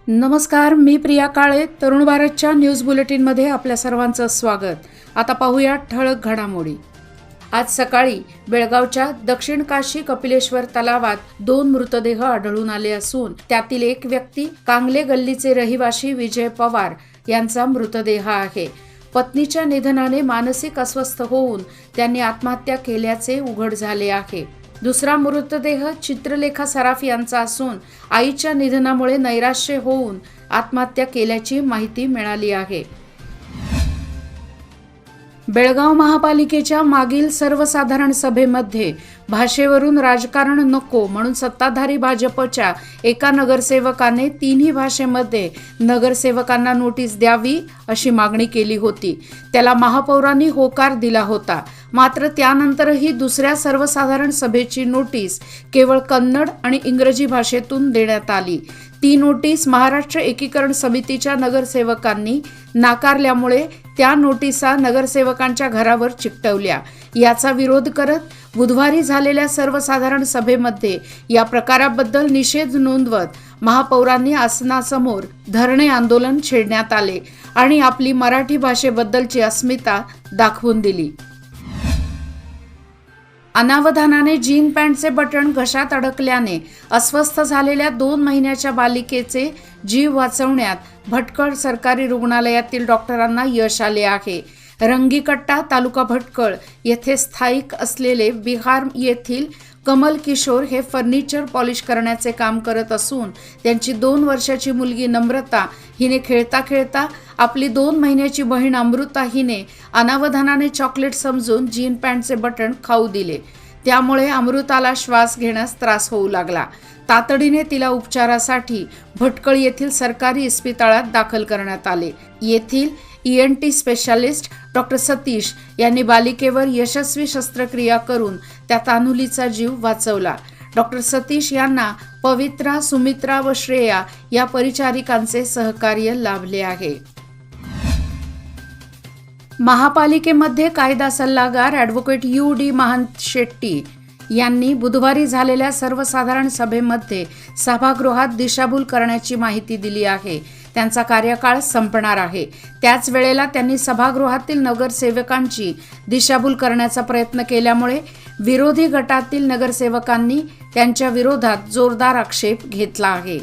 नमस्कार, मी प्रिया काळे. तरुण भारतच्या न्यूज बुलेटिनमध्ये आपल्या सर्वांचं स्वागत. आता पाहूया ठळक घडामोडी. आज सकाळी बेळगावच्या दक्षिण काशी कपिलेश्वर तलावात 2 मृतदेह आढळून आले असून त्यातील एक व्यक्ती कांगले गल्लीचे रहिवासी विजय पवार यांचा मृतदेह आहे. पत्नीच्या निधनाने मानसिक अस्वस्थ होऊन त्यांनी आत्महत्या केल्याचे उघड झाले आहे. दुसरा मृतदेह चित्रलेखा सराफ यांचा असून आईच्या निधनामुळे नैराश्य होऊन आत्महत्या केल्याची माहिती मिळाली आहे. बेळगाव महापालिकेच्या मागील सर्वसाधारण सभेमध्ये भाषेवरून राजकारण नको म्हणून सत्ताधारी भाजपच्या एका नगरसेवकाने 3ही भाषेमध्ये नगरसेवकांना नोटीस द्यावी अशी मागणी केली होती. त्याला महापौरांनी होकार दिला होता. मात्र त्यानंतरही दुसऱ्या सर्वसाधारण सभेची नोटीस केवळ कन्नड आणि इंग्रजी भाषेतून देण्यात आली. ती नोटीस महाराष्ट्र एकीकरण समितीच्या नगरसेवकांनी नाकारल्यामुळे त्या नोटिसा नगरसेवकांच्या घरावर चिकटवल्या. याचा विरोध करत बुधवारी झालेल्या सर्वसाधारण सभेमध्ये या प्रकाराबद्दल निषेध नोंदवत महापौरांनी आसनासमोर धरणे आंदोलन छेडण्यात आले आणि आपली मराठी भाषेबद्दलची अस्मिता दाखवून दिली. अनावधानाने जीन पॅन्टचे बटण घशात अडकल्याने अस्वस्थ झालेल्या 2 महिन्याच्या बालिकेचे जीव वाचवण्यात भटकळ सरकारी रुग्णालयातील डॉक्टरांना यश आले आहे. रंगीकट्टा तालुका भटकळ येथे स्थायिक असलेले बिहार येथील कमल किशोर हे फर्निचर पॉलिश करण्याचे काम करत असून त्यांची 2 वर्षाची मुलगी नम्रता हिने खेळता खेळता आपली 2 महिन्याची बहीण अमृता हिने अनावधानाने चॉकलेट समजून जीन पॅन्टचे बटण खाऊ दिले. त्यामुळे अमृताला श्वास घेण्यास त्रास होऊ लागला. तातडीने तिला उपचारासाठी भटकळ येथील सरकारी इस्पितळात दाखल करण्यात आले. येथील ENT स्पेशालिस्ट डॉक्टर सतीश यांनी बालिकेवर यशस्वी शस्त्रक्रिया करून त्या तान्हुलीचा जीव वाचवला. डॉक्टर सतीश यांना पवित्रा, सुमित्रा व श्रेया या परिचारिकांचे सहकार्य लाभले आहे. महापालिकेमध्ये कायदा सल्लागार ॲडव्होकेट UD महंत शेट्टी यांनी बुधवारी झालेल्या सर्वसाधारण सभेमध्ये सभागृहात दिशाभूल करण्याची माहिती दिली आहे. त्यांचा कार्यकाळ संपणार आहे. त्याच वेळेला त्यांनी सभागृहातील नगरसेवकांची दिशाभूल करण्याचा प्रयत्न केल्यामुळे विरोधी गटातील नगरसेवकांनी त्यांच्या विरोधात जोरदार आक्षेप घेतला आहे.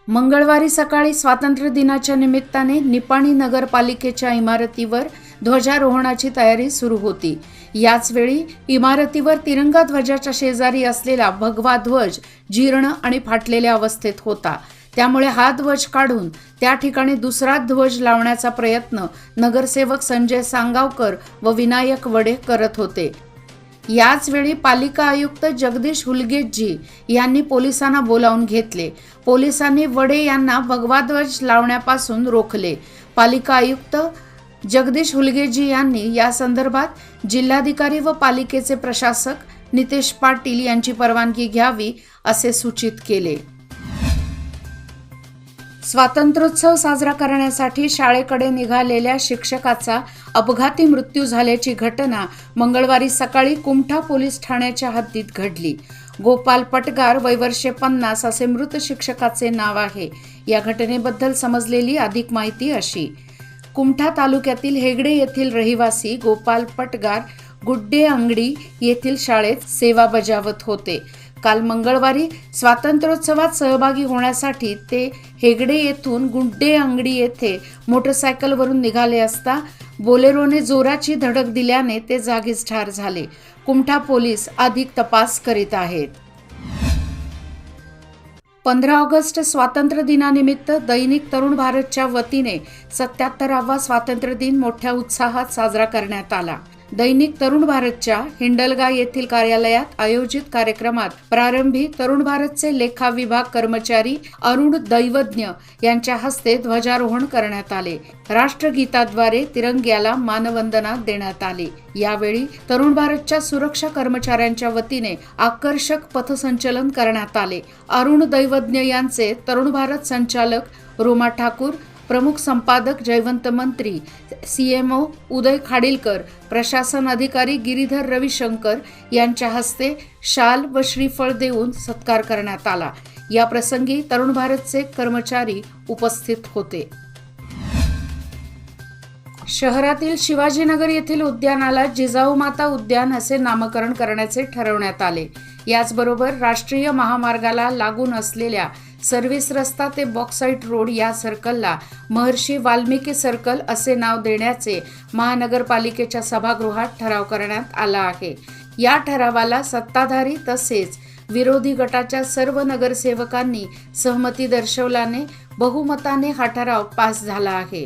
मंगळवारी सकाळी स्वातंत्र्य दिनाच्या निमित्ताने निपाणी नगरपालिकेच्या इमारतीवर ध्वजारोहणाची तयारी सुरू होती. याचवेळी इमारतीवर तिरंगा ध्वजाच्या शेजारी असलेला भगवा ध्वज जीर्ण आणि फाटलेल्या अवस्थेत होता. त्यामुळे हा ध्वज काढून त्या ठिकाणी दुसरा ध्वज लावण्याचा प्रयत्न नगरसेवक संजय सांगावकर व विनायक वडे करत होते. याच वेळी पालिका आयुक्त जगदीश हुलगेजी यांनी पोलिसांना बोलावून घेतले. पोलिसांनी वडे यांना भगवा ध्वज लावण्यापासून रोखले. पालिका आयुक्त जगदीश हुलगेजी यांनी या संदर्भात जिल्हाधिकारी व पालिकेचे प्रशासक नितेश पाटील यांची परवानगी घ्यावी असे सूचित केले. स्वातंत्र्योत्सव साजरा करण्यासाठी शाळेकडे निघालेल्या शिक्षकाचा अपघाती मृत्यू झाल्याची घटना मंगळवारी सकाळी कुमठा पोलीस ठाण्याच्या हद्दीत घडली. गोपाल पटगार वय वर्ष 50 असे मृत शिक्षकाचे नाव आहे. या घटनेबद्दल समजलेली अधिक माहिती अशी: कुमठा तालुक्यातील हेगडे येथील रहिवासी गोपाल पटगार गुड्डे अंगडी येथील शाळेत सेवा बजावत होते. काल मंगळवारी स्वातंत्र्योत्सवात सहभागी होण्यासाठी ते हेगडे येथून गुड्डे अंगडी येथे मोटरसायकलवरून निघाले असता बोलेरोने जोराची धडक दिल्याने ते जागीच ठार झाले. कुमठा पोलीस अधिक तपास करीत आहेत. 15 ऑगस्ट स्वातंत्र्य दिनानिमित्त दैनिक तरुण भारतच्या वतीने 77वा स्वातंत्र्य दिन मोठ्या उत्साहात साजरा करण्यात आला. दैनिक तरुण भारतच्या हिंडलगा येथील कार्यालयात आयोजित कार्यक्रमात प्रारंभी तरुण भारतचे लेखा विभाग कर्मचारी अरुण दैवज्ञ यांच्या हस्ते ध्वजारोहण करण्यात आले. राष्ट्रगीताद्वारे तिरंग्याला मानवंदना देण्यात आली. यावेळी तरुण भारतच्या सुरक्षा कर्मचाऱ्यांच्या वतीने आकर्षक पथसंचलन करण्यात आले. अरुण दैवज्ञ यांचे तरुण भारत संचालक रोमा ठाकूर, प्रमुख संपादक जयवंत मंत्री, CMO उदय खाडीलकर, प्रशासन अधिकारी गिरीधर रविशंकर यांच्या हस्ते शाल व श्रीफळ देऊन सत्कार करण्यात आला। या प्रसंगी तरुण भारतचे कर्मचारी उपस्थित होते। शहरातील शिवाजीनगर येथील उद्यानाला जिजाऊ माता उद्यान असे नामकरण करण्याचे ठरवण्यात आले। याचबरोबर राष्ट्रीय महामार्गाला लागून असलेल्या सर्व्हिस रस्ता ते बॉक्साईट रोड या सर्कलला महर्षी वाल्मिकी सर्कल असे नाव देण्याचे महानगरपालिकेच्या सभागृहात ठराव करण्यात आला आहे। या ठरावाला सत्ताधारी तसेच विरोधी गटाच्या सर्व नगरसेवकांनी सहमती दर्शवल्याने बहुमताने हा ठराव पास झाला आहे।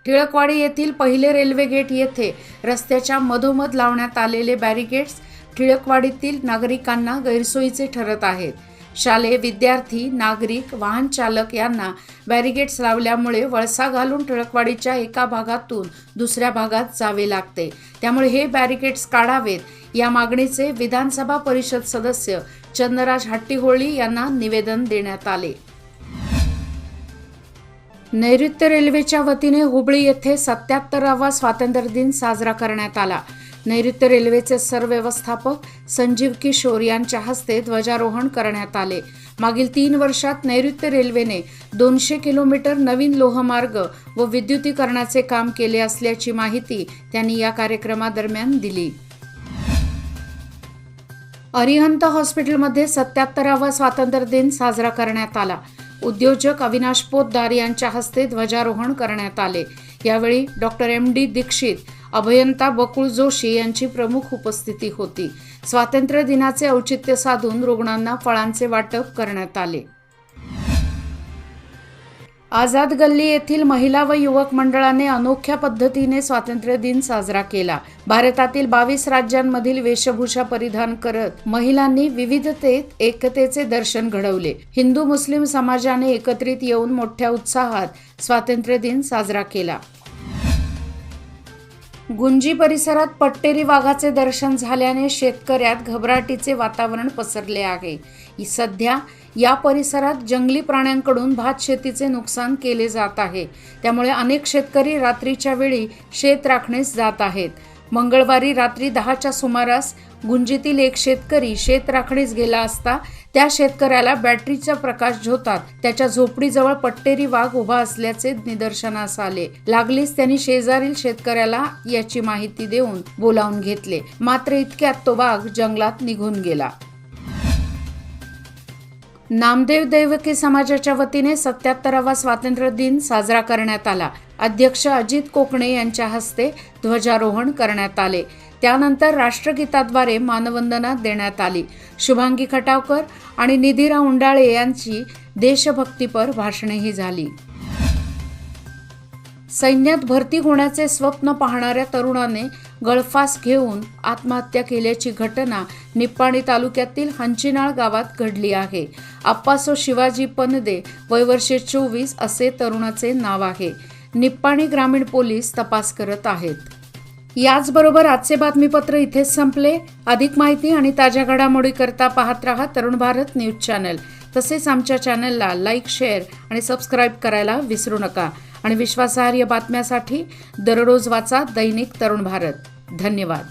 टिळकवाडी येथील पहिले रेल्वे गेट येथे रस्त्याच्या मधोमध लावण्यात आलेले बॅरिकेड्स टिळकवाडीतील नागरिकांना गैरसोयीचे ठरत आहेत। शालेय विद्यार्थी, नागरिक, वाहन चालक यांना बॅरिकेड्स लावल्यामुळे वळसा घालून टिळकवाडीच्या एका भागातून दुसऱ्या भागात जावे लागते। त्यामुळे हे बॅरिकेड्स काढावेत या मागणीचे विधानसभा परिषद सदस्य चंद्रराज हट्टीहोळी यांना निवेदन देण्यात आले। नैऋत्य रेल्वेच्या वतीने हुबळी येथे 77वा स्वातंत्र्य दिन साजरा करण्यात आला। नैऋत्य रेल्वेचे सरव्यवस्थापक संजीव किशोर यांच्या हस्ते ध्वजारोहण करण्यात आले। मागील 3 वर्षात नैऋत्य रेल्वेने 200 किलोमीटर नवीन लोहमार्ग व विद्युतीकरणाचे काम केले असल्याची माहिती त्यांनी या कार्यक्रमादरम्यान दिली। अरिहंत हॉस्पिटलमध्ये 77वा स्वातंत्र्य दिन साजरा करण्यात आला। उद्योजक अविनाश पोतदार यांच्या हस्ते ध्वजारोहण करण्यात आले। यावेळी डॉक्टर MD दीक्षित, अभयंता बकुळ जोशी यांची प्रमुख उपस्थिती होती। स्वातंत्र्य दिनाचे औचित्य साधून रुग्णांना फळांचे वाटप करण्यात आले। आझाद गल्ली येथील महिला व युवक मंडळाने अनोख्या पद्धतीने स्वातंत्र्य दिन साजरा केला। भारतातील 22 राज्यांमधील वेशभूषा परिधान करत महिलांनी विविधतेत एकतेचे दर्शन घडवले। हिंदू मुस्लिम समाजाने एकत्रित येऊन मोठ्या उत्साहात स्वातंत्र्य दिन साजरा केला। गुंजी परिसरात पट्टेरी वाघाचे दर्शन झाल्याने शेतकऱ्यात घबराटीचे वातावरण पसरले आहे। सध्या या परिसरात जंगली प्राण्यांकडून भात शेतीचे नुकसान केले जात आहे। त्यामुळे अनेक शेतकरी रात्रीच्या वेळी शेत राखण्यास जात आहेत। मंगळवारी रात्री 10च्या सुमारास गुंजीतील एक शेतकरी शेत राखण्यास गेला असता त्या शेतकऱ्याला बॅटरीचा प्रकाश झोतात त्याच्या झोपडीजवळ पट्टेरी वाघ उभा असल्याचे निदर्शनास आले। लागलीच त्यांनी शेजारील शेतकऱ्याला याची माहिती देऊन बोलावून घेतले, मात्र इतक्यात तो वाघ जंगलात निघून गेला। नामदेव दैवकी समाजाच्या वतीने 77वा स्वातंत्र्य दिन साजरा करण्यात आला। अध्यक्ष अजित कोकणे यांच्या हस्ते ध्वजारोहण करण्यात आले। त्यानंतर राष्ट्रगीताद्वारे मानवंदना देण्यात आली। शुभांगी खटावकर आणि निधिरा उंडाळे यांची देशभक्तीपर भाषणेही झाली। सैन्यात भरती होण्याचे स्वप्न पाहणाऱ्या तरुणाने गळफास घेऊन आत्महत्या केल्याची घटना निप्पाणी तालुक्यातील हंचिनाळ गावात घडली आहे। आप्पासो शिवाजी पनदे, वय वर्षे 24 असे तरुणाचे नाव आहे। निप्पाणी ग्रामीण पोलीस तपास करत आहेत। याचबरोबर आजचे बातमीपत्र इथेच संपले। अधिक माहिती आणि ताज्या घडामोडी करता पाहत रहा तरुण भारत न्यूज चॅनल। तसेच आमच्या चॅनलला लाईक, शेअर आणि सबस्क्राईब करायला विसरू नका। आणि विश्वासार्ह बातम्यासाठी दररोज वाचा दैनिक तरुण भारत। धन्यवाद।